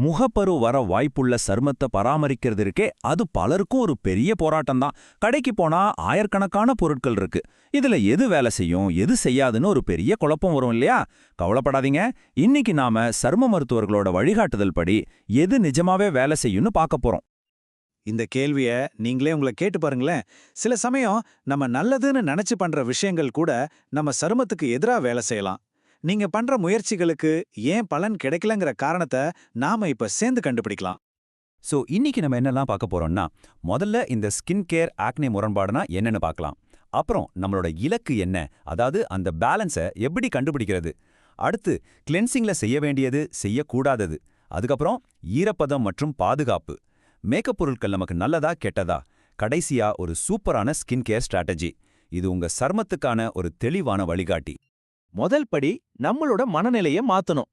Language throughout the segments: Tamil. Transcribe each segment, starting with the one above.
முகப்பரு வர வாய்ப்புள்ள சருமத்தை பராமரிக்கிறது இருக்கே, அது பலருக்கும் ஒரு பெரிய போராட்டம் தான். கடைக்கு போனா ஆயிரக்கணக்கான பொருட்கள் இருக்கு. இதுல எது வேலை செய்யும், எது செய்யாதுன்னு ஒரு பெரிய குழப்பம் வரும் இல்லையா? கவலைப்படாதீங்க. இன்னைக்கு நாம சரும மருத்துவர்களோட வழிகாட்டுதல் படி எது நிஜமாவே வேலை செய்யும்னு பார்க்க போறோம். இந்த கேள்விய நீங்களே உங்களை கேட்டு பாருங்களேன். சில சமயம் நம்ம நல்லதுன்னு நினைச்சு பண்ற விஷயங்கள் கூட நம்ம சருமத்துக்கு எதிரா வேலை செய்யலாம். நீங்க பண்ற முயற்சிகளுக்கு ஏன் பலன் கிடைக்கலங்கிற காரணத்தை நாம இப்ப சேர்ந்து கண்டுபிடிக்கலாம். இன்னைக்கு நம்ம என்னெல்லாம் பார்க்க போறோம்னா, முதல்ல இந்த ஸ்கின் கேர் ஆக்னே முரண்பாடுனா என்னன்னு பார்க்கலாம். அப்புறம் நம்மளோட இலக்கு என்ன, அதாவது அந்த பேலன்ஸை எப்படி கண்டுபிடிக்கிறது. அடுத்து கிளென்சிங்ல செய்ய வேண்டியது, செய்யக்கூடாதது. அதுக்கப்புறம் ஈரப்பதம் மற்றும் பாதுகாப்பு. மேக்கப் பொருட்கள் நமக்கு நல்லதா கெட்டதா. கடைசியா ஒரு சூப்பரான ஸ்கின் கேர் ஸ்ட்ராட்டஜி. இது உங்க சர்மத்துக்கான ஒரு தெளிவான வழிகாட்டி. முதல் படி நம்மளோட மனநிலையை மாத்தணும்.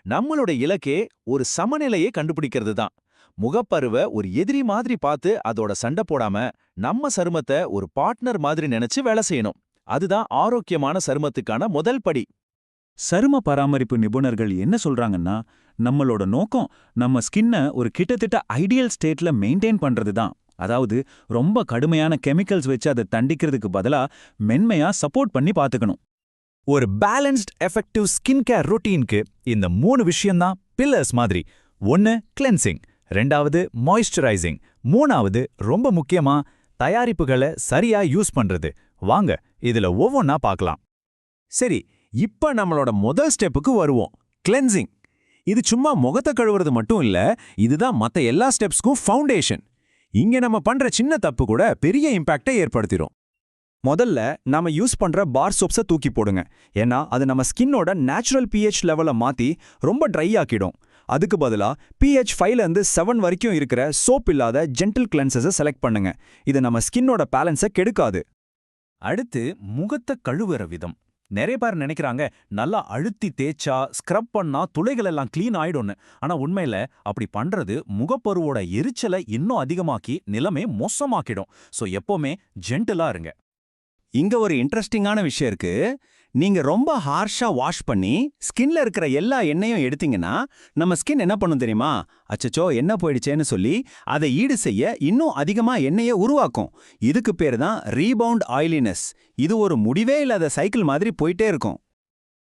நம்மளோட இலக்கே ஒரு சமநிலையை கண்டுபிடிக்கிறது தான். முகப்பருவ ஒரு எதிரி மாதிரி பார்த்து அதோட சண்டை போடாம நம்ம சருமத்தை ஒரு பார்ட்னர் மாதிரி நினைச்சு வேலை செய்யணும். அதுதான் ஆரோக்கியமான சருமத்துக்கான முதல் படி. சரும பராமரிப்பு நிபுணர்கள் என்ன சொல்றாங்கன்னா, நம்மளோட நோக்கம் நம்ம ஸ்கின்னை ஒரு கிட்டத்தட்ட ஐடியல் ஸ்டேட்ல மெயின்டைன் பண்றது தான். அதாவது ரொம்ப கடுமையான கெமிக்கல்ஸ் வச்சு அதை தண்டிக்கிறதுக்கு பதிலா மென்மையா சப்போர்ட் பண்ணி பார்த்துக்கணும். ஒரு பேலன்ஸ்ட் எஃபெக்டிவ் ஸ்கின் கேர் ரொட்டீனுக்கு இந்த 3 விஷயம்தான் பில்லர்ஸ் மாதிரி. 1 கிளென்சிங், 2வது மாய்ஸ்சரைசிங், 3வது ரொம்ப முக்கியமா தயாரிப்புகளை சரியா யூஸ் பண்றது. வாங்க இதுல ஒவ்வொன்னா பார்க்கலாம். சரி, இப்ப நம்மளோட முதல் ஸ்டெப்புக்கு வருவோம். கிளென்சிங். இது சும்மா முகத்தை கழுவுறது மட்டும் இல்ல, இதுதான் மத்த எல்லா ஸ்டெப்ஸ்க்கும் ஃபவுண்டேஷன். இங்க நம்ம பண்ற சின்ன தப்பு கூட பெரிய இம்பாக்டை ஏற்படுத்திடும். முதல்ல நாம யூஸ் பண்ற பார் சோப்ஸை தூக்கி போடுங்க. ஏன்னா அது நம்ம ஸ்கின்னோட நேச்சுரல் pH லெவலை மாத்தி ரொம்ப ட்ரை ஆக்கிடும். அதுக்கு பதிலா pH 5ல இருந்து 7 வரைக்கும் இருக்கிற சோப் இல்லாத ஜென்டில் கிளென்சஸை செலக்ட் பண்ணுங்க. இது நம்ம ஸ்கின்னோட பேலன்ஸை கெடுக்காது. அடுத்து முகத்தை கழுவுற விதம். நிறைய பேர் நினைக்கிறாங்க, நல்லா அழுத்தி தேய்ச்சா ஸ்க்ரப் பண்ணா துளைகள் எல்லாம் க்ளீன் ஆயிடும்னு. ஆனா உண்மையில அப்படி பண்றது முகப்பருவோட எரிச்சலை இன்னும் அதிகமாக்கி நிலைமை மோசமாக்கிடும். எப்பவுமே ஜென்டிலா இருங்க. இங்க ஒரு இன்ட்ரெஸ்டிங்கான விஷயம் இருக்கு. நீங்க ரொம்ப ஹார்ஷா வாஷ் பண்ணி ஸ்கின்ல இருக்கிற எல்லா எண்ணெயும் எடுத்தீங்கன்னா நம்ம ஸ்கின் என்ன பண்ணும் தெரியுமா? அச்சச்சோ எண்ணெய் போயிடுச்சேன்னு சொல்லி அதை ஈடு செய்ய இன்னும் அதிகமா எண்ணெயை உருவாக்கும். இதுக்கு பேர் தான் ரீபவுண்ட் ஆயிலினஸ். இது ஒரு முடிவே இல்லாத சைக்கிள் மாதிரி போயிட்டே இருக்கும்.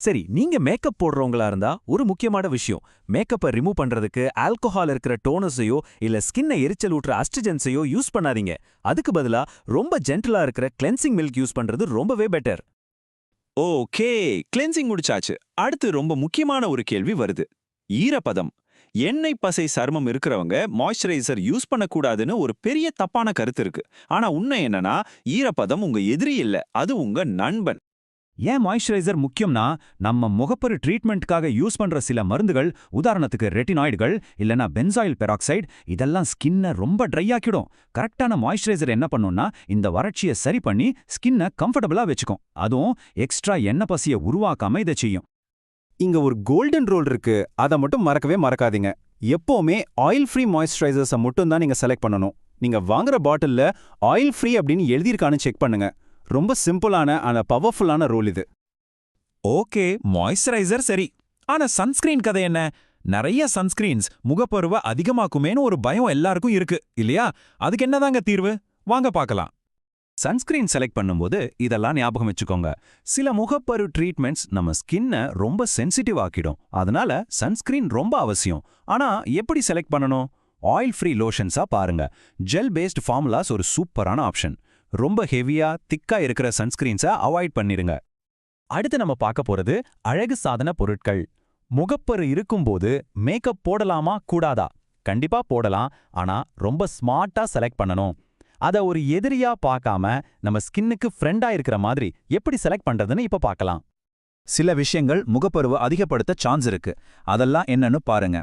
சரி, நீங்க மேக்கப் போடுறவங்களா இருந்தா ஒரு முக்கியமான விஷயம், மேக்கப்பை ரிமூவ் பண்றதுக்கு ஆல்கஹால் இருக்கிற டோனஸையோ இல்ல ஸ்கின்னை எரிச்சல் ஊட்டுற அஸ்ட்ரிஜென்ஸையோ யூஸ் பண்ணாதீங்க. அதுக்கு பதிலா ரொம்ப ஜென்டிலா இருக்கிற கிளென்சிங் மில்க் யூஸ் பண்றது ரொம்பவே பெட்டர். ஓகே, கிளென்சிங் முடிச்சாச்சு. அடுத்து ரொம்ப முக்கியமான ஒரு கேள்வி வருது. ஈரப்பதம். எண்ணெய் பசை சருமம் இருக்கிறவங்க மாய்ஸ்சரைசர் யூஸ் பண்ணக்கூடாதுன்னு ஒரு பெரிய தப்பான கருத்து இருக்கு. ஆனா உண்மை என்னன்னா, ஈரப்பதம் உங்க எதிரி இல்ல, அது உங்க நண்பன். ஏன் மாய்ஸ்சரைசர் முக்கியம்னா, நம்ம முகப்பரு ட்ரீட்மெண்ட்காக யூஸ் பண்ற சில மருந்துகள், உதாரணத்துக்கு ரெட்டினாய்டுகள் இல்லனா பென்சாயில் பெராக்சைடு, இதெல்லாம் ஸ்கின்னை ரொம்ப ட்ரை ஆக்கிடும். கரெக்டான மாய்ஸ்சரைசர் என்ன பண்ணும்னா, இந்த வறட்சியை சரி பண்ணி ஸ்கின்னை கம்ஃபர்டபுளா வச்சுக்கும். அதுவும் எக்ஸ்ட்ரா எண்ணெய் பசியை உருவாக்காம இதை செய்யும். இங்க ஒரு கோல்டன் ரூல் இருக்கு, அதை மட்டும் மறக்கவே மறக்காதீங்க. எப்பவுமே ஆயில் ஃப்ரீ மாய்ஸ்சரைசர்ஸை மட்டும் தான் நீங்க செலக்ட் பண்ணணும். நீங்க வாங்குற பாட்டில்ல ஆயில் ஃப்ரீ அப்படின்னு எழுதியிருக்கான்னு செக் பண்ணுங்க. ரொம்ப சிம்பிளான ஆனா பவர்ஃபுல்லான ரூல் இது. ஓகே, மாய்ஸ்சரைசர் சரி. ஆனா சன்ஸ்கிரீன் கதை என்ன? நிறைய சன்ஸ்கிரீன்ஸ் முகப்பருவ அதிகமாக்குமேன்னு ஒரு பயம் எல்லாருக்கும் இருக்கு இல்லையா? அதுக்கு என்னதாங்க தீர்வு? வாங்க பார்க்கலாம். சன்ஸ்கிரீன் செலக்ட் பண்ணும்போது இதெல்லாம் ஞாபகம் வச்சுக்கோங்க. சில முகப்பரு ட்ரீட்மெண்ட்ஸ் நம்ம ஸ்கின்னை ரொம்ப சென்சிட்டிவ் ஆக்கிடும். அதனால சன்ஸ்கிரீன் ரொம்ப அவசியம். ஆனா எப்படி செலக்ட் பண்ணணும்? ஆயில் ஃப்ரீ லோஷன்ஸா பாருங்க. ஜெல் பேஸ்ட் ஃபார்முலாஸ் ஒரு சூப்பரான ஆப்ஷன். ரொம்ப ஹெவியா திக்கா இருக்கிற சன்ஸ்கிரீன்ஸை அவாய்ட் பண்ணிருங்க. அடுத்து நம்ம பார்க்க போறது அழகு சாதன பொருட்கள். முகப்பரு இருக்கும்போது மேக்கப் போடலாமா கூடாதா? கண்டிப்பா போடலாம், ஆனா ரொம்ப ஸ்மார்ட்டா செலக்ட் பண்ணணும். அத ஒரு எதிரியா பார்க்காம நம்ம ஸ்கின்னுக்கு ஃப்ரெண்டா இருக்கிற மாதிரி எப்படி செலக்ட் பண்றதுன்னு இப்ப பார்க்கலாம். சில விஷயங்கள் முகப்பருவை அதிகப்படுத்த சான்ஸ் இருக்கு. அதெல்லாம் என்னன்னு பாருங்க.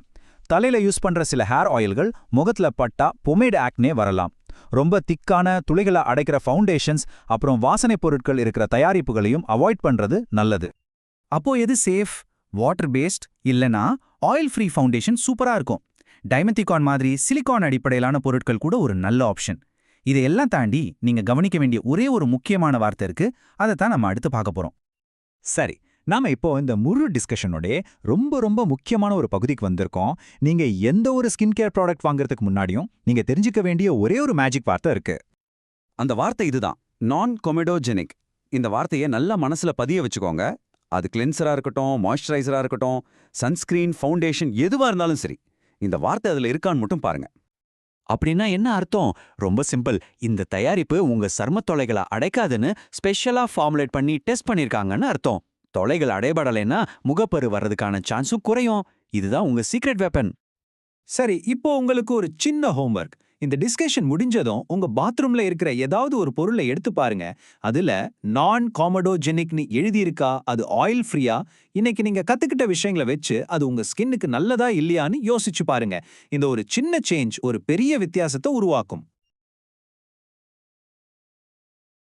தலையில யூஸ் பண்ற சில ஹேர் ஆயில்கள் முகத்துல பட்டா பொமேட் ஆக்னே வரலாம். ரொம்ப திக்கான துளைகளை அடைக்கிற ஃபவுண்டேஷன்ஸ் அப்புறம் வாசனை பொருட்கள் இருக்கிற தயாரிப்புகளையும் அவாய்ட் பண்றது நல்லது. அப்போ எது சேஃப்? வாட்டர் பேஸ்ட் இல்லனா ஆயில் ஃப்ரீ ஃபவுண்டேஷன் சூப்பரா இருக்கும். டைமெத்திகான் மாதிரி சிலிகான் அடிப்படையிலான பொருட்கள் கூட ஒரு நல்ல ஆப்ஷன். இதையெல்லாம் தாண்டி நீங்க கவனிக்க வேண்டிய ஒரே ஒரு முக்கியமான வார்த்தை இருக்கு. அதை தான் நம்ம அடுத்து பார்க்க போறோம். சரி, நாம இப்போ இந்த முழு டிஸ்கஷனோட ரொம்ப ரொம்ப முக்கியமான ஒரு பகுதிக்கு வந்திருக்கோம். நீங்க எந்த ஒரு ஸ்கின் கேர் ப்ராடக்ட் வாங்குறதுக்கு முன்னாடியும் நீங்க தெரிஞ்சுக்க வேண்டிய ஒரே ஒரு மேஜிக் வார்த்தை இருக்கு. அந்த வார்த்தை இதுதான், நான் கொமெடோஜெனிக். இந்த வார்த்தையை நல்லா மனசுல பதிய வச்சுக்கோங்க. அது கிளென்சரா இருக்கட்டும், மாய்ஸ்சரைசரா இருக்கட்டும், சன்ஸ்கிரீன், ஃபவுண்டேஷன் எதுவா இருந்தாலும் சரி, இந்த வார்த்தை அதுல இருக்கான்னு மட்டும் பாருங்க. அப்படின்னா என்ன அர்த்தம்? ரொம்ப சிம்பிள். இந்த தயாரிப்பு உங்க சர்மத் தொலைகளை அடைக்காதுன்னு ஸ்பெஷலா ஃபார்முலேட் பண்ணி டெஸ்ட் பண்ணிருக்காங்கன்னு அர்த்தம். தொலைகள் அடைபடலைன்னா முகப்பரு வர்றதுக்கான சான்ஸும் குறையும். இதுதான் உங்க சீக்ரெட் வெப்பன். சரி, இப்போ உங்களுக்கு ஒரு சின்ன ஹோம்வொர்க். இந்த டிஸ்கஷன் முடிஞ்சதும் உங்க பாத்ரூம்ல இருக்கிற ஏதாவது ஒரு பொருளை எடுத்து பாருங்க. அதுல நான் காமடோஜெனிக்னு எழுதியிருக்கா, அது ஆயில் ஃப்ரீயா? இன்னைக்கு நீங்க கத்துக்கிட்ட விஷயங்களை வச்சு அது உங்க ஸ்கின்னுக்கு நல்லதா இல்லையான்னு யோசிச்சு பாருங்க. இந்த ஒரு சின்ன சேஞ்ச் ஒரு பெரிய வித்தியாசத்தை உருவாக்கும்.